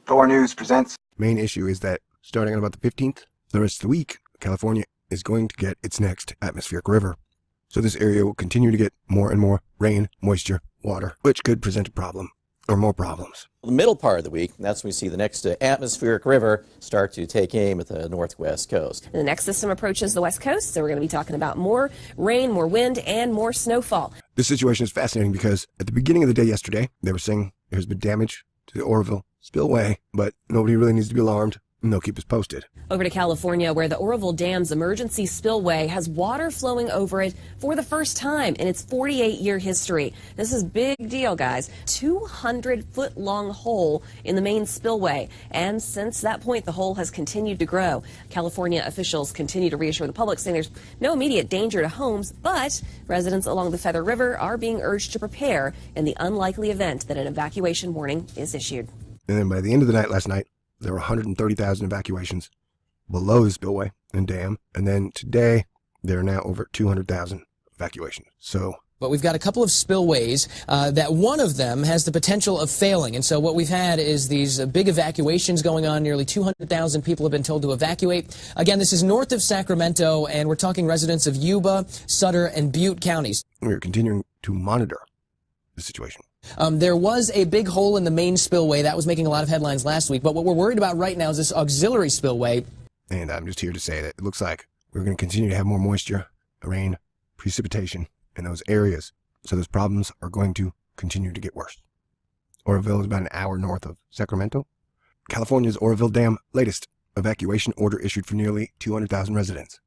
Thor News presents. Main issue is that starting on about the 15th, the rest of the week, California is going to get its next atmospheric river. So this area will continue to get more and more rain, moisture, water, which could present a problem or more problems. The middle part of the week, that's when we see the next atmospheric river start to take aim at the northwest coast. The next system approaches the west coast, so we're going to be talking about more rain, more wind, and more snowfall. This situation is fascinating because at the beginning of the day yesterday, they were saying there's been damage to the Oroville spillway, but nobody really needs to be alarmed, and they'll keep us posted. Over to California, where the Oroville Dam's emergency spillway has water flowing over it for the first time in its 48-year history. This is a big deal, guys. 200-foot-long hole in the main spillway. And since that point, the hole has continued to grow. California officials continue to reassure the public, saying there's no immediate danger to homes, but residents along the Feather River are being urged to prepare in the unlikely event that an evacuation warning is issued. And then by the end of the night last night, there were 130,000 evacuations below the spillway and dam. And then today, there are now over 200,000 evacuations. But we've got a couple of spillways that one of them has the potential of failing. And so what we've had is these big evacuations going on. Nearly 200,000 people have been told to evacuate. Again, this is north of Sacramento, and we're talking residents of Yuba, Sutter, and Butte counties. We're continuing to monitor the situation. There was a big hole in the main spillway. That was making a lot of headlines last week. But what we're worried about right now is this auxiliary spillway. And I'm just here to say that it looks like we're going to continue to have more moisture, rain, precipitation in those areas. So those problems are going to continue to get worse. Oroville is about an hour north of Sacramento. California's Oroville Dam latest evacuation order issued for nearly 200,000 residents.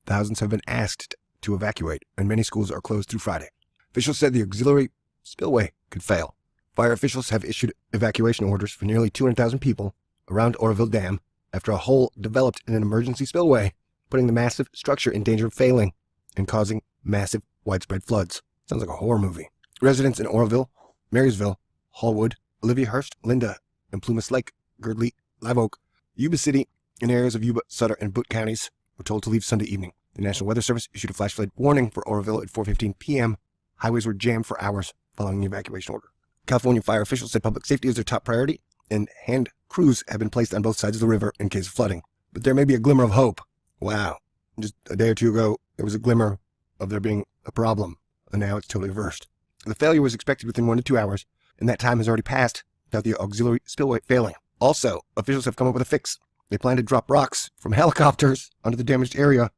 Thousands have been asked to evacuate, and many schools are closed through Friday. Officials said the auxiliary spillway could fail. Fire officials have issued evacuation orders for nearly 200,000 people around Oroville Dam after a hole developed in an emergency spillway, putting the massive structure in danger of failing and causing massive widespread floods. Sounds like a horror movie. Residents in Oroville, Marysville, Hallwood, Oliviahurst, Linda, and Plumas Lake, Girdley, Live Oak, Yuba City, and areas of Yuba, Sutter, and Butte counties were told to leave Sunday evening. The National Weather Service issued a flash flood warning for Oroville at 4:15 p.m. Highways were jammed for hours following the evacuation order. California fire officials said public safety is their top priority, and hand crews have been placed on both sides of the river in case of flooding. But there may be a glimmer of hope. Wow. Just a day or two ago, there was a glimmer of there being a problem, and now it's totally reversed. The failure was expected within 1 to 2 hours, and that time has already passed without the auxiliary spillway failing. Also, officials have come up with a fix. They plan to drop rocks from helicopters onto the damaged area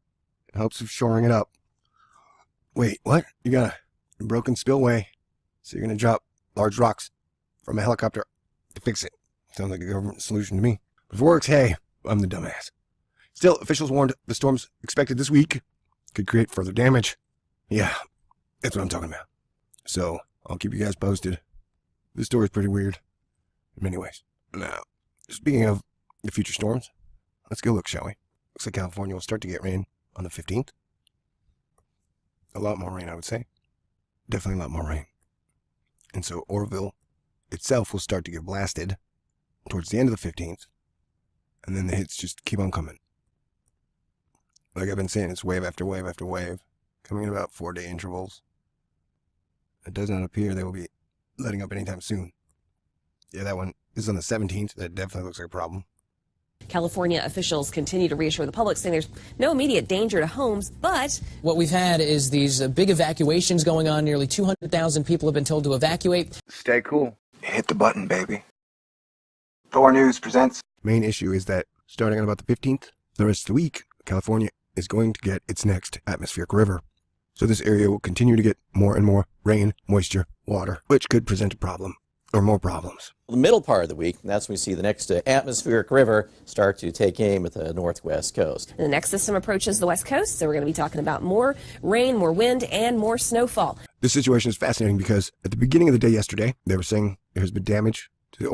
in hopes of shoring it up. Wait, what? You got a broken spillway, so you're going to drop large rocks from a helicopter to fix it. Sounds like a government solution to me. If it works, hey, I'm the dumbass. Still, officials warned the storms expected this week could create further damage. Yeah, that's what I'm talking about. So, I'll keep you guys posted. This story's pretty weird in many ways. Now, speaking of the future storms, let's go look, shall we? Looks like California will start to get rain on the 15th. A lot more rain, I would say. Definitely a lot more rain. And so Oroville itself will start to get blasted towards the end of the 15th. And then the hits just keep on coming. Like I've been saying, it's wave after wave after wave, coming in about 4-day intervals. It does not appear they will be letting up anytime soon. Yeah, that one is on the 17th. That definitely looks like a problem. California officials continue to reassure the public, saying there's no immediate danger to homes, but What we've had is these big evacuations going on. Nearly 200,000 people have been told to evacuate. Stay cool. Hit the button, baby. Thor News presents. Main issue is that starting on about the 15th, the rest of the week, California is going to get its next atmospheric river. So this area will continue to get more and more rain, moisture, water, which could present a problem or more problems. The middle part of the week, that's when we see the next atmospheric river start to take aim at the northwest coast. the next system approaches the west coast, so we're going to be talking about more rain, more wind, and more snowfall. This situation is fascinating because at the beginning of the day yesterday, they were saying there's been damage to the